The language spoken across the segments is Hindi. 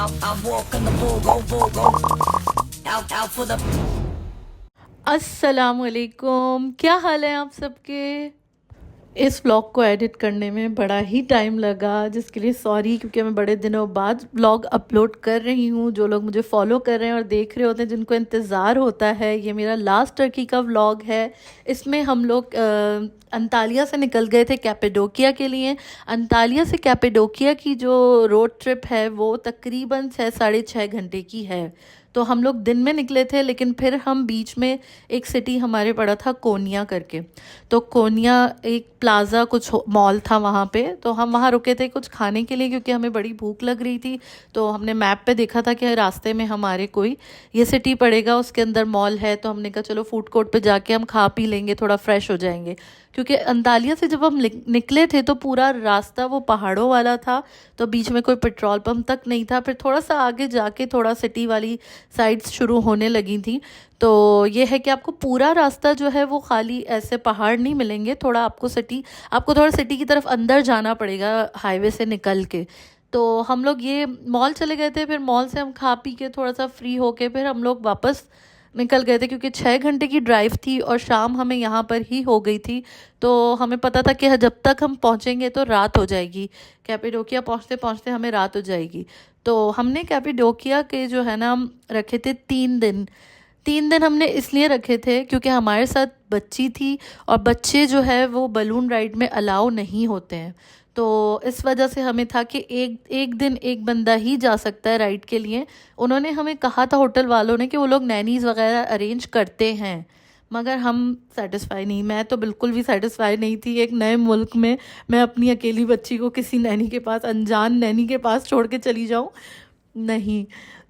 I'm walking the Vogo. Out for the. अस्सलामुअलैकुम, क्या हाल है आप सबके। इस व्लॉग को एडिट करने में बड़ा ही टाइम लगा, जिसके लिए सॉरी, क्योंकि मैं बड़े दिनों बाद व्लॉग अपलोड कर रही हूँ। जो लोग मुझे फॉलो कर रहे हैं और देख रहे होते हैं, जिनको इंतज़ार होता है, ये मेरा लास्ट टर्की का व्लॉग है। इसमें हम लोग अंतालिया से निकल गए थे कैपेडोकिया के लिए। अंतालिया से कैपेडोकिया की जो रोड ट्रिप है वो तकरीबन 6-6.5 घंटे की है। तो हम लोग दिन में निकले थे, लेकिन फिर हम बीच में एक सिटी हमारे पड़ा था कोनिया करके। तो कोनिया एक प्लाज़ा कुछ मॉल था वहाँ पे, तो हम वहाँ रुके थे कुछ खाने के लिए, क्योंकि हमें बड़ी भूख लग रही थी। तो हमने मैप पे देखा था कि रास्ते में हमारे कोई ये सिटी पड़ेगा, उसके अंदर मॉल है। तो हमने कहा चलो फूड कोर्ट पे जाके हम खा पी लेंगे, थोड़ा फ्रेश हो जाएंगे। क्योंकि अंतालिया से जब हम निकले थे तो पूरा रास्ता वो पहाड़ों वाला था, तो बीच में कोई पेट्रोल पंप तक नहीं था। फिर थोड़ा सा आगे जाके थोड़ा सिटी वाली साइड्स शुरू होने लगी थी। तो ये है कि आपको पूरा रास्ता जो है वो खाली ऐसे पहाड़ नहीं मिलेंगे, थोड़ा आपको थोड़ा सिटी की तरफ अंदर जाना पड़ेगा हाईवे से निकल के। तो हम लोग ये मॉल चले गए थे, फिर मॉल से हम खा पी के थोड़ा सा फ्री होके फिर हम लोग वापस निकल गए थे, क्योंकि 6 घंटे की ड्राइव थी और शाम हमें यहाँ पर ही हो गई थी। तो हमें पता था कि जब तक हम पहुँचेंगे तो रात हो जाएगी, कैपेडोकिया पहुँचते पहुँचते हमें रात हो जाएगी। तो हमने कैपेडोकिया के जो है ना हम रखे थे 3 दिन। 3 दिन हमने इसलिए रखे थे क्योंकि हमारे साथ बच्ची थी, और बच्चे जो है वो बलून राइड में अलाउ नहीं होते हैं। तो इस वजह से हमें था कि एक एक दिन एक बंदा ही जा सकता है राइड के लिए। उन्होंने हमें कहा था होटल वालों ने कि वो लोग नैनीज़ वगैरह अरेंज करते हैं, मगर हम सेटिस्फाई नहीं, मैं तो बिल्कुल भी सेटिस्फाई नहीं थी। एक नए मुल्क में मैं अपनी अकेली बच्ची को किसी नैनी के पास, अनजान नैनी के पास छोड़ के चली जाऊँ, नहीं।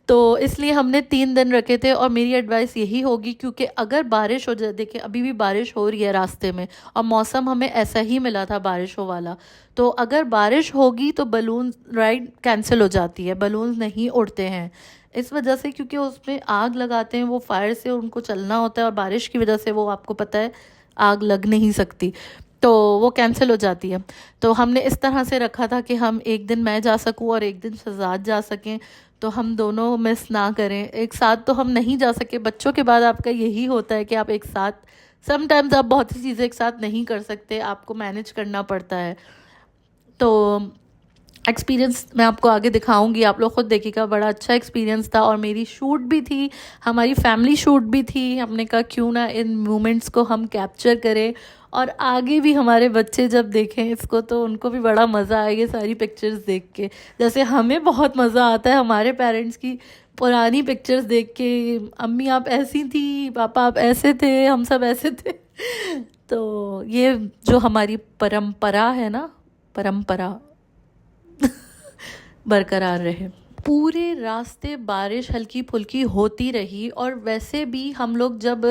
तो इसलिए हमने 3 दिन रखे थे। और मेरी एडवाइस यही होगी, क्योंकि अगर बारिश हो जाए, देखिए अभी भी बारिश हो रही है रास्ते में, और मौसम हमें ऐसा ही मिला था बारिशों वाला। तो अगर बारिश होगी तो बलून राइड कैंसिल हो जाती है, बलून नहीं उड़ते हैं इस वजह से, क्योंकि उसमें आग लगाते हैं वो, फायर से उनको चलना होता है, और बारिश की वजह से वो आपको पता है आग लग नहीं सकती, तो वो कैंसिल हो जाती है। तो हमने इस तरह से रखा था कि हम एक दिन मैं जा सकूं और एक दिन शहजाद जा सकें, तो हम दोनों मिस ना करें। एक साथ तो हम नहीं जा सके, बच्चों के बाद आपका यही होता है कि आप एक साथ, समटाइम्स आप बहुत सी चीज़ें एक साथ नहीं कर सकते, आपको मैनेज करना पड़ता है। तो एक्सपीरियंस मैं आपको आगे दिखाऊंगी, आप लोग खुद देखिएगा, बड़ा अच्छा एक्सपीरियंस था। और मेरी शूट भी थी, हमारी फैमिली शूट भी थी। हमने कहा क्यों ना इन मोमेंट्स को हम कैप्चर करें, और आगे भी हमारे बच्चे जब देखें इसको तो उनको भी बड़ा मज़ा आए ये सारी पिक्चर्स देख के, जैसे हमें बहुत मज़ा आता है हमारे पेरेंट्स की पुरानी पिक्चर्स देख के। अम्मी आप ऐसी थी, पापा आप ऐसे थे, हम सब ऐसे थे। तो ये जो हमारी परंपरा है ना, परंपरा बरकरार रहे। पूरे रास्ते बारिश हल्की फुल्की होती रही, और वैसे भी हम लोग जब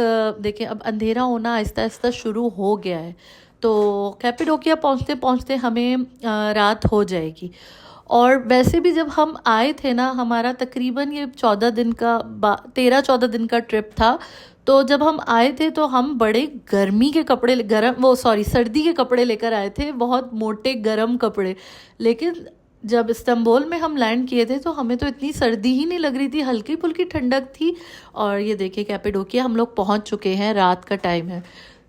देखें अब अंधेरा होना आहिस्ता आहिस्ता शुरू हो गया है, तो कैपेडोकिया पहुँचते पहुँचते हमें रात हो जाएगी। और वैसे भी जब हम आए थे ना, हमारा तकरीबन ये 13-14 दिन का ट्रिप था। तो जब हम आए थे तो हम बड़े गर्मी के कपड़े, सर्दी के कपड़े लेकर आए थे, बहुत मोटे गर्म कपड़े। लेकिन जब इस्तांबुल में हम लैंड किए थे तो हमें तो इतनी सर्दी ही नहीं लग रही थी, हल्की फुल्की ठंडक थी। और ये देखिए कैपेडोकिया हम लोग पहुंच चुके हैं, रात का टाइम है।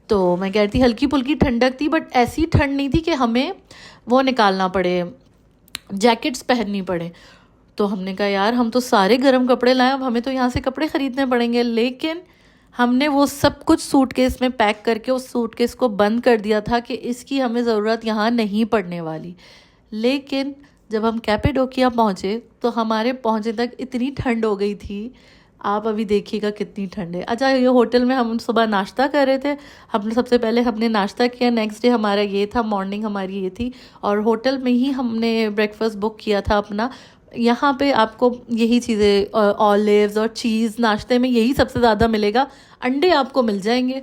तो मैं कह रही थी हल्की फुल्की ठंडक थी, बट ऐसी ठंड नहीं थी कि हमें वो निकालना पड़े, जैकेट्स पहननी पड़े। तो हमने कहा यार हम तो सारे गर्म कपड़े लाए, अब हमें तो यहाँ से कपड़े ख़रीदने पड़ेंगे। लेकिन हमने वो सब कुछ सूटकेस में पैक करके उस सूटकेस को बंद कर दिया था कि इसकी हमें ज़रूरत यहाँ नहीं पड़ने वाली। लेकिन जब हम कैपेडोकिया पहुँचे तो हमारे पहुँचे तक इतनी ठंड हो गई थी, आप अभी देखिएगा कितनी ठंड है। अच्छा, ये होटल में हम सुबह नाश्ता कर रहे थे, हमने सबसे पहले हमने नाश्ता किया, नेक्स्ट डे हमारा ये था, मॉर्निंग हमारी ये थी, और होटल में ही हमने ब्रेकफास्ट बुक किया था अपना। यहाँ पे आपको यही चीज़ें, ऑलिव्स और चीज़ नाश्ते में यही सबसे ज़्यादा मिलेगा, अंडे आपको मिल जाएंगे।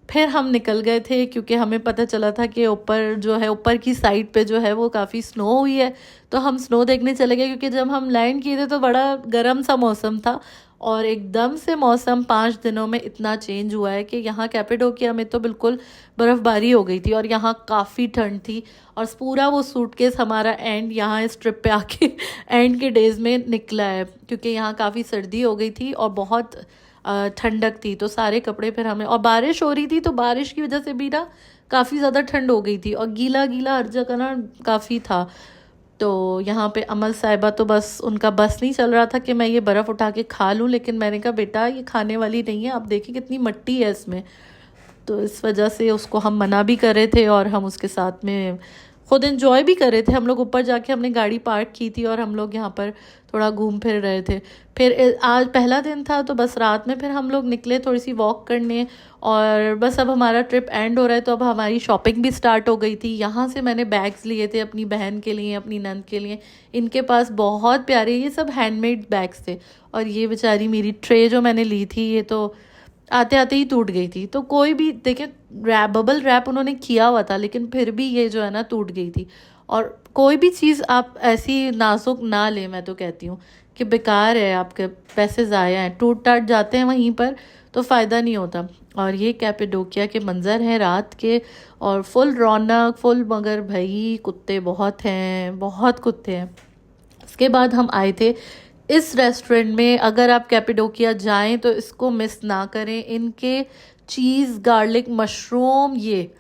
फिर हम निकल गए थे, क्योंकि हमें पता चला था कि ऊपर जो है, ऊपर की साइड पे जो है वो काफ़ी स्नो हुई है, तो हम स्नो देखने चले गए। क्योंकि जब हम लैंड किए थे तो बड़ा गर्म सा मौसम था, और एकदम से मौसम 5 दिनों में इतना चेंज हुआ है कि यहाँ कैपेडोकिया में तो बिल्कुल बर्फ़बारी हो गई थी और यहाँ काफ़ी ठंड थी। और पूरा वो सूटकेस हमारा एंड यहाँ इस ट्रिप पे आके एंड के डेज़ में निकला है, क्योंकि यहाँ काफ़ी सर्दी हो गई थी और बहुत ठंडक थी। तो सारे कपड़े फिर हमें, और बारिश हो रही थी तो बारिश की वजह से भी ना काफ़ी ज़्यादा ठंड हो गई थी और गीला गीला हर जगह ना काफ़ी था। तो यहाँ पे अमल साहिबा तो बस उनका बस नहीं चल रहा था कि मैं ये बर्फ़ उठा के खा लूँ, लेकिन मैंने कहा बेटा ये खाने वाली नहीं है, आप देखिए कितनी मिट्टी है इसमें। तो इस वजह से उसको हम मना भी कर रहे थे और हम उसके साथ में खुद एंजॉय भी कर रहे थे। हम लोग ऊपर जाके हमने गाड़ी पार्क की थी और हम लोग यहाँ पर थोड़ा घूम फिर रहे थे। फिर आज पहला दिन था तो बस रात में फिर हम लोग निकले थोड़ी सी वॉक करने, और बस अब हमारा ट्रिप एंड हो रहा है तो अब हमारी शॉपिंग भी स्टार्ट हो गई थी। यहाँ से मैंने बैग्स लिए थे अपनी बहन के लिए, अपनी नंद के लिए। इनके पास बहुत प्यारे ये सब हैंडमेड बैग्स थे, और ये बेचारी मेरी ट्रे जो मैंने ली थी ये तो आते आते ही टूट गई थी। तो कोई भी देखें, बबल रैप उन्होंने किया हुआ था लेकिन फिर भी ये जो है ना टूट गई थी। और कोई भी चीज़ आप ऐसी नाजुक ना लें, मैं तो कहती हूँ कि बेकार है, आपके पैसे ज़ाया हैं, टूट टाट जाते हैं वहीं पर तो फ़ायदा नहीं होता। और ये कैपेडोकिया के मंज़र हैं रात के, और फुल रौनक फुल, मगर भाई कुत्ते बहुत हैं, बहुत कुत्ते हैं। उसके बाद हम आए थे इस रेस्टोरेंट में। अगर आप कैपेडोकिया जाएं तो इसको मिस ना करें। इनके चीज़ गार्लिक मशरूम ये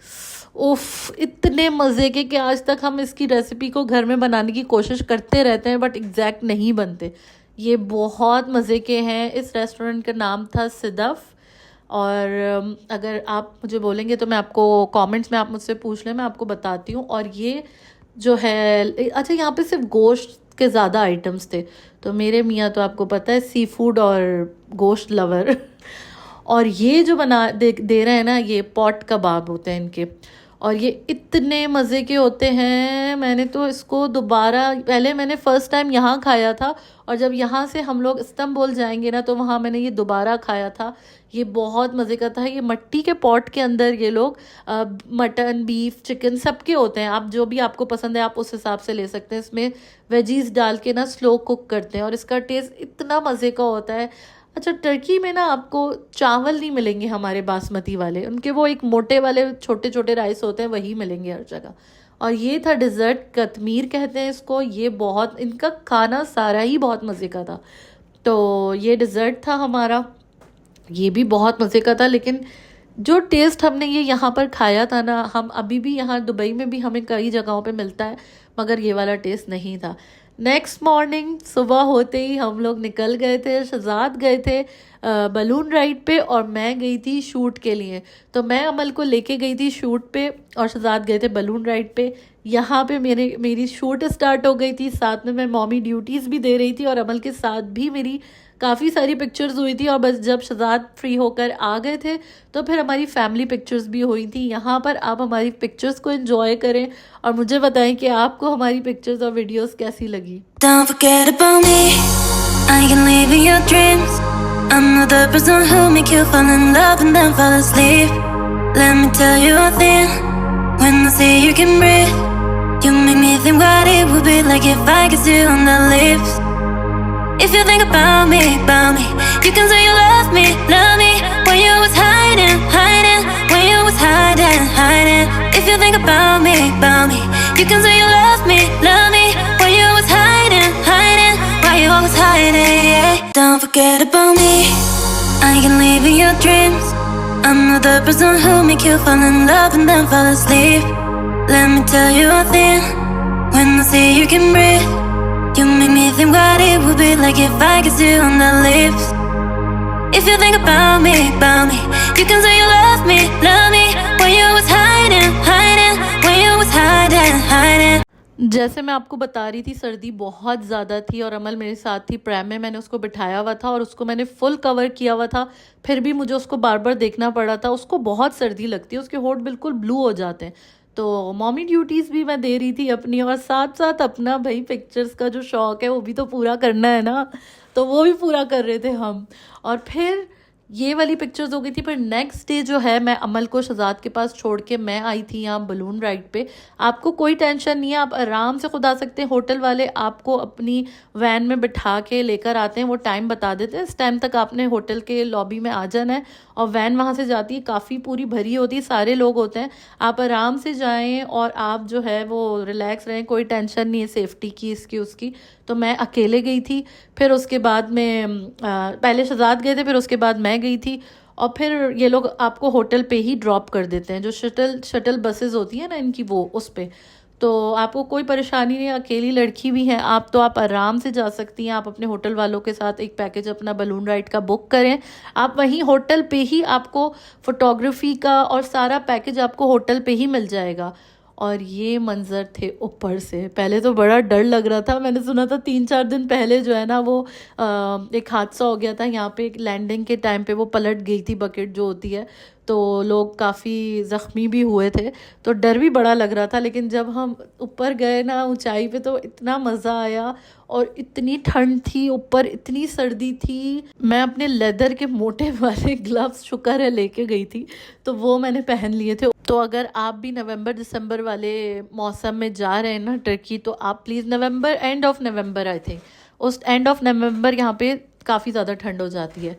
उफ इतने मज़े के कि आज तक हम इसकी रेसिपी को घर में बनाने की कोशिश करते रहते हैं बट एग्जैक्ट नहीं बनते। ये बहुत मज़े के हैं। इस रेस्टोरेंट का नाम था सिदफ़। और अगर आप मुझे बोलेंगे तो मैं आपको कमेंट्स में आप मुझसे पूछ लें, मैं आपको बताती हूँ। और ये जो है, अच्छा यहाँ पे सिर्फ गोश्त के ज़्यादा आइटम्स थे, तो मेरे मियाँ तो आपको पता है सी फूड और गोश्त लवर और ये जो दे रहे हैं ना, ये पॉट कबाब होते हैं इनके, और ये इतने मज़े के होते हैं। मैंने तो इसको दोबारा, पहले मैंने फ़र्स्ट टाइम यहाँ खाया था, और जब यहाँ से हम लोग इस्तांबुल जाएंगे ना तो वहाँ मैंने ये दोबारा खाया था। ये बहुत मज़े का था। ये मिट्टी के पॉट के अंदर ये लोग मटन बीफ चिकन सबके होते हैं, आप जो भी आपको पसंद है आप उस हिसाब से ले सकते हैं। इसमें वेजीज डाल के ना स्लो कुक करते हैं और इसका टेस्ट इतना मज़े का होता है। अच्छा, टर्की में ना आपको चावल नहीं मिलेंगे हमारे बासमती वाले, उनके वो एक मोटे वाले छोटे छोटे राइस होते हैं, वही मिलेंगे हर जगह। और ये था डिज़र्ट, कतमीर कहते हैं इसको। ये बहुत, इनका खाना सारा ही बहुत मज़े का था। तो ये डिज़र्ट था हमारा, ये भी बहुत मज़े का था। लेकिन जो टेस्ट हमने ये यहाँ पर खाया था ना, हम अभी भी यहाँ दुबई में भी हमें कई जगहों पे मिलता है, मगर ये वाला टेस्ट नहीं था। नेक्स्ट मॉर्निंग सुबह होते ही हम लोग निकल गए थे। शहजाद गए थे बलून राइड पे और मैं गई थी शूट के लिए। तो मैं अमल को लेके गई थी शूट पे और शहजाद गए थे बलून राइड पे। यहाँ पे मेरी शूट स्टार्ट हो गई थी, साथ में मैं मॉमी ड्यूटीज़ भी दे रही थी और अमल के साथ भी मेरी काफ़ी सारी पिक्चर्स हुई थी। और बस जब शहजाद फ्री होकर आ गए थे तो फिर हमारी फैमिली पिक्चर्स भी हुई थी। यहाँ पर आप हमारी पिक्चर्स को एंजॉय करें और मुझे बताएं कि आपको हमारी पिक्चर्स और वीडियोस कैसी लगी। Don't forget about me, I can live in your dreams. I'm not the person who make you fall in love and then fall asleep. Let me tell you a thing, when I say you can breathe, you make me think what it would be like if I kissed you on the lips. If you think about me, you can say you love me, when you was hiding, when you was hiding. If you think about me, you can say you love me, when you was hiding, why you always hiding, yeah. Don't forget about me, I can live in your dreams. I'm not the person who make you fall in love and then fall asleep. Let me tell you a thing, when I say you can breathe, you make me think what it would be like if I kissed you on the lips. If you think about me, you can say you love me, when you was hiding, when you was hiding. जैसे मैं आपको बता रही थी, सर्दी बहुत ज़्यादा थी और अमल मेरे साथ थी प्रैम में। मैंने उसको बिठाया हुआ था और उसको मैंने फुल कवर किया हुआ था, फिर भी मुझे उसको बार बार देखना पड़ा था। उसको बहुत सर्दी लगती है, उसके होंठ बिल्कुल ब्लू हो जाते हैं। तो मॉमी ड्यूटीज़ भी मैं दे रही थी अपनी, और साथ साथ अपना भाई पिक्चर्स का जो शौक़ है वो भी तो पूरा करना है ना, तो वो भी पूरा कर रहे थे हम। और फिर ये वाली पिक्चर्स हो गई थी। पर नेक्स्ट डे जो है मैं अमल को शहजाद के पास छोड़ के मैं आई थी यहाँ बलून राइड पे। आपको कोई टेंशन नहीं है, आप आराम से खुद आ सकते हैं। होटल वाले आपको अपनी वैन में बिठा के लेकर आते हैं, वो टाइम बता देते हैं, इस टाइम तक आपने होटल के लॉबी में आ जाना है। और वैन वहाँ से जाती है, काफ़ी पूरी भरी होती है, सारे लोग होते हैं। आप आराम से जाएँ और आप जो है वो रिलैक्स रहें, कोई टेंशन नहीं है सेफ्टी की, इसकी उसकी। तो मैं अकेले गई थी, फिर उसके बाद में पहले शहजाद गए थे, फिर उसके बाद मैं गई थी। और फिर ये लोग आपको होटल पे ही ड्रॉप कर देते हैं, जो शटल बसेस होती हैं ना इनकी, वो उस पे। तो आपको कोई परेशानी नहीं, अकेली लड़की भी हैं आप, तो आप आराम से जा सकती हैं। आप अपने होटल वालों के साथ एक पैकेज अपना बलून राइड का बुक करें, आप वहीं होटल पे ही आपको फोटोग्राफी का और सारा पैकेज आपको होटल पे ही मिल जाएगा। और ये मंज़र थे ऊपर से, पहले तो बड़ा डर लग रहा था। मैंने सुना था 3-4 दिन पहले जो है ना वो एक हादसा हो गया था यहाँ पे, एक लैंडिंग के टाइम पे वो पलट गई थी बकेट जो होती है, तो लोग काफ़ी ज़ख्मी भी हुए थे। तो डर भी बड़ा लग रहा था, लेकिन जब हम ऊपर गए ना ऊंचाई पे तो इतना मज़ा आया। और इतनी ठंड थी ऊपर, इतनी सर्दी थी। मैं अपने लेदर के मोटे वाले ग्लव्स शुक्र है लेके गई थी, तो वो मैंने पहन लिए थे। तो अगर आप भी नवंबर दिसंबर वाले मौसम में जा रहे हैं ना टर्की, तो आप please November, end of November I think, उस एंड ऑफ नवंबर यहाँ पे काफ़ी ज़्यादा ठंड हो जाती है।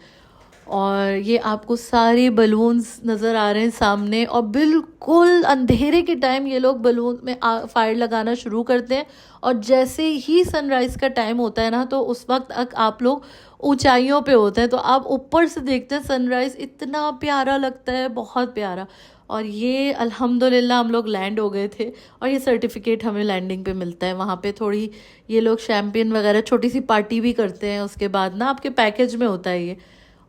और ये आपको सारे बलून्स नज़र आ रहे हैं सामने, और बिल्कुल अंधेरे के टाइम ये लोग बलून में फायर लगाना शुरू करते हैं। और जैसे ही सनराइज़ का टाइम होता है ना, तो उस वक्त तक आप लोग ऊंचाइयों पे होते हैं, तो आप ऊपर से देखते हैं सनराइज़, इतना प्यारा लगता है, बहुत प्यारा। और ये अल्हम्दुलिल्लाह हम लोग लैंड हो गए थे, और ये सर्टिफिकेट हमें लैंडिंग पे मिलता है। वहाँ पे थोड़ी ये लोग शैम्पेन वगैरह छोटी सी पार्टी भी करते हैं, उसके बाद ना आपके पैकेज में होता है ये।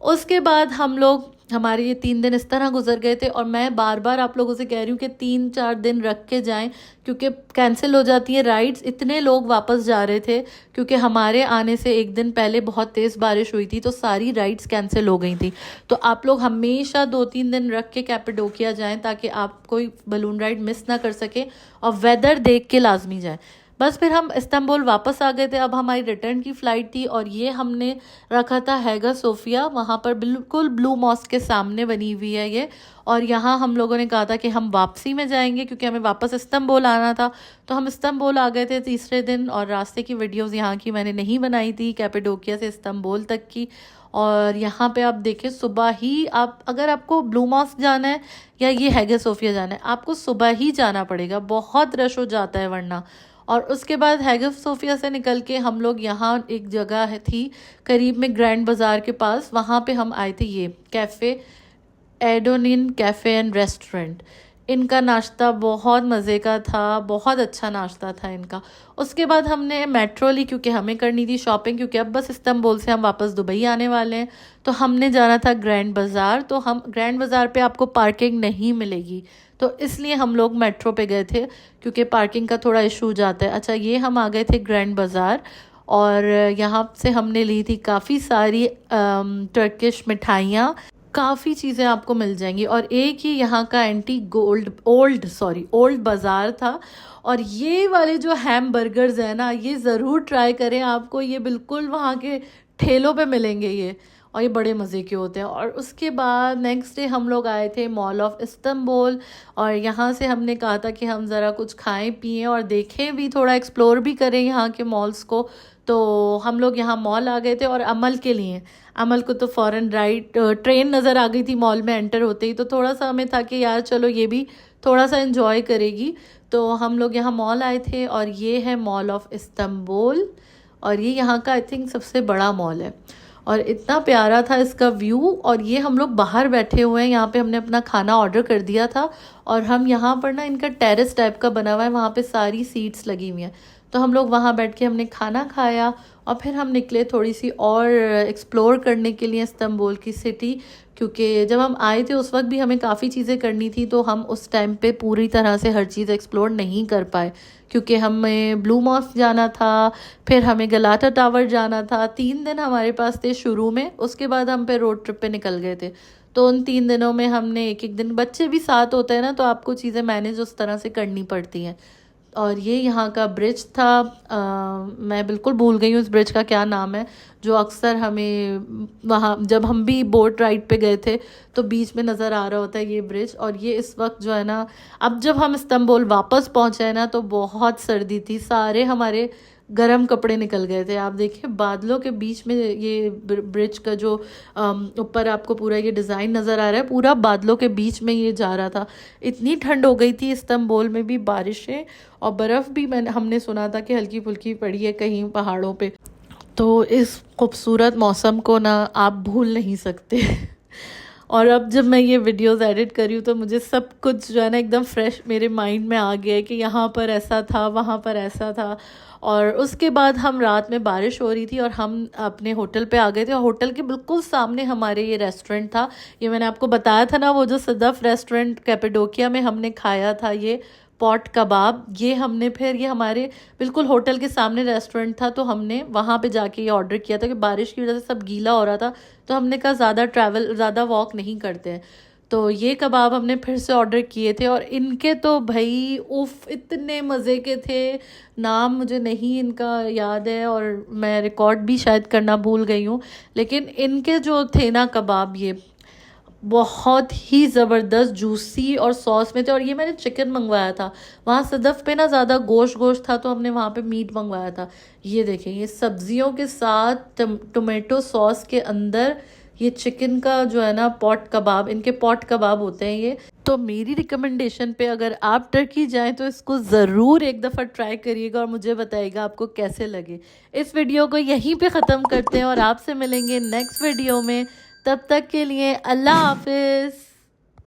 उसके बाद हम लोग, हमारे ये 3 दिन इस तरह गुजर गए थे। और मैं बार बार आप लोगों से कह रही हूँ कि 3-4 दिन रख के जाएं, क्योंकि कैंसिल हो जाती है राइड्स। इतने लोग वापस जा रहे थे, क्योंकि हमारे आने से एक दिन पहले बहुत तेज़ बारिश हुई थी, तो सारी राइड्स कैंसिल हो गई थी। तो आप लोग हमेशा 2-3 दिन रख के कैपेडोकिया जाएँ, ताकि आप कोई बलून राइड मिस ना कर सके, और वेदर देख के लाजमी जाएँ। बस फिर हम इस्तांबुल वापस आ गए थे। अब हमारी रिटर्न की फ़्लाइट थी, और ये हमने रखा था हैगा सोफिया, वहाँ पर बिल्कुल ब्लू मॉस्क के सामने बनी हुई है ये। और यहाँ हम लोगों ने कहा था कि हम वापसी में जाएंगे, क्योंकि हमें वापस इस्तांबुल आना था। तो हम इस्तांबुल आ गए थे तीसरे दिन, और रास्ते की वीडियोस यहाँ की मैंने नहीं बनाई थी, कैपेडोकिया से इस्तांबुल तक की। और यहाँ पे आप देखें, सुबह ही आप, अगर आपको ब्लू मॉस्क जाना है या ये हैगा सोफिया जाना है, आपको सुबह ही जाना पड़ेगा, बहुत रश हो जाता है वरना। और उसके बाद हैगा सोफिया से निकल के हम लोग यहाँ एक जगह थी करीब में ग्रैंड बाज़ार के पास, वहाँ पे हम आए थे, ये कैफ़े एडोनिन कैफ़े एंड रेस्टोरेंट। इनका नाश्ता बहुत मज़े का था, बहुत अच्छा नाश्ता था इनका। उसके बाद हमने मेट्रो ली, क्योंकि हमें करनी थी शॉपिंग, क्योंकि अब बस इस्तांबुल से हम वापस दुबई आने वाले हैं। तो हमने जाना था ग्रैंड बाज़ार। तो हम ग्रैंड बाज़ार पे आपको पार्किंग नहीं मिलेगी, तो इसलिए हम लोग मेट्रो पे गए थे, क्योंकि पार्किंग का थोड़ा इशू जाता है। अच्छा, ये हम आ गए थे ग्रैंड बाज़ार, और यहाँ से हमने ली थी काफ़ी सारी टर्किश मिठाइयाँ, काफ़ी चीज़ें आपको मिल जाएंगी। और एक ही यहाँ का ओल्ड बाज़ार था। और ये वाले जो हैम बर्गर्स हैं ना, ये ज़रूर ट्राई करें, आपको ये बिल्कुल वहाँ के ठेलों पे मिलेंगे ये, और ये बड़े मज़े के होते हैं। और उसके बाद नेक्स्ट डे हम लोग आए थे मॉल ऑफ इस्तांबुल, और यहाँ से हमने कहा था कि हम ज़रा कुछ खाएं पिएं और देखें भी, थोड़ा एक्सप्लोर भी करें यहाँ के मॉल्स को। तो हम लोग यहाँ मॉल आ गए थे, और अमल के लिए, अमल को तो फ़ौरन ट्रेन नज़र आ गई थी मॉल में एंटर होते ही, तो थोड़ा सा हमें था कि यार चलो ये भी थोड़ा सा एंजॉय करेगी। तो हम लोग यहाँ मॉल आए थे, और ये है मॉल ऑफ इस्तांबुल, और ये यहाँ का आई थिंक सबसे बड़ा मॉल है। और इतना प्यारा था इसका व्यू। और ये हम लोग बाहर बैठे हुए हैं, यहाँ पे हमने अपना खाना ऑर्डर कर दिया था, और हम यहाँ पर ना, इनका टेरेस टाइप का बना हुआ है, वहाँ पे सारी सीट्स लगी हुई हैं, तो हम लोग वहाँ बैठ के हमने खाना खाया। और फिर हम निकले थोड़ी सी और एक्सप्लोर करने के लिए इस्तांबुल की सिटी, क्योंकि जब हम आए थे उस वक्त भी हमें काफ़ी चीज़ें करनी थी, तो हम उस टाइम पे पूरी तरह से हर चीज़ एक्सप्लोर नहीं कर पाए, क्योंकि हमें ब्लू मॉस्क जाना था, फिर हमें गलाटा टावर जाना था। 3 दिन हमारे पास थे शुरू में, उसके बाद हम फिर रोड ट्रिप पे निकल गए थे। तो उन 3 दिनों में हमने एक एक दिन, बच्चे भी साथ होते हैं ना, तो आपको चीज़ें मैनेज उस तरह से करनी पड़ती हैं। और ये यहाँ का ब्रिज था। मैं बिल्कुल भूल गई हूँ इस ब्रिज का क्या नाम है, जो अक्सर हमें वहाँ जब हम भी बोट राइड पे गए थे तो बीच में नज़र आ रहा होता है ये ब्रिज। और ये इस वक्त जो है ना, अब जब हम इस्तांबुल वापस पहुँचे हैं ना तो बहुत सर्दी थी, सारे हमारे गरम कपड़े निकल गए थे। आप देखिए बादलों के बीच में ये ब्रिज का जो ऊपर आपको पूरा ये डिज़ाइन नज़र आ रहा है, पूरा बादलों के बीच में ये जा रहा था। इतनी ठंड हो गई थी इस्तांबुल में भी, बारिशें और बर्फ़ भी हमने सुना था कि हल्की फुल्की पड़ी है कहीं पहाड़ों पे। तो इस खूबसूरत मौसम को ना आप भूल नहीं सकते। और अब जब मैं ये वीडियोस एडिट कर रही हूँ तो मुझे सब कुछ जो है ना एकदम फ्रेश मेरे माइंड में आ गया है कि यहाँ पर ऐसा था, वहाँ पर ऐसा था। और उसके बाद हम रात में बारिश हो रही थी और हम अपने होटल पे आ गए थे, और होटल के बिल्कुल सामने हमारे ये रेस्टोरेंट था। ये मैंने आपको बताया था ना, वो जो सदफ रेस्टोरेंट कैपेडोकिया में हमने खाया था ये पॉट कबाब, ये हमने फिर ये हमारे बिल्कुल होटल के सामने रेस्टोरेंट था तो हमने वहाँ पे जाके ये ऑर्डर किया था कि बारिश की वजह से सब गीला हो रहा था, तो हमने कहा ज़्यादा वॉक नहीं करते हैं, तो ये कबाब हमने फिर से ऑर्डर किए थे। और इनके तो भाई उफ इतने मज़े के थे, नाम मुझे नहीं इनका याद है और मैं रिकॉर्ड भी शायद करना भूल गई हूँ, लेकिन इनके जो थे ना कबाब ये बहुत ही ज़बरदस्त जूसी और सॉस में थे। और ये मैंने चिकन मंगवाया था, वहाँ सदफ़ पे ना ज़्यादा गोश्त था तो हमने वहाँ पे मीट मंगवाया था। ये देखें, ये सब्जियों के साथ टोमेटो सॉस के अंदर ये चिकन का जो है ना पॉट कबाब, इनके पॉट कबाब होते हैं ये। तो मेरी रिकमेंडेशन पे अगर आप टर्की जाएं तो इसको ज़रूर एक दफ़ा ट्राई करिएगा और मुझे बताइएगा आपको कैसे लगे। इस वीडियो को यहीं पे ख़त्म करते हैं और आपसे मिलेंगे नेक्स्ट वीडियो में। तब तक के लिए अल्लाह हाफिज़।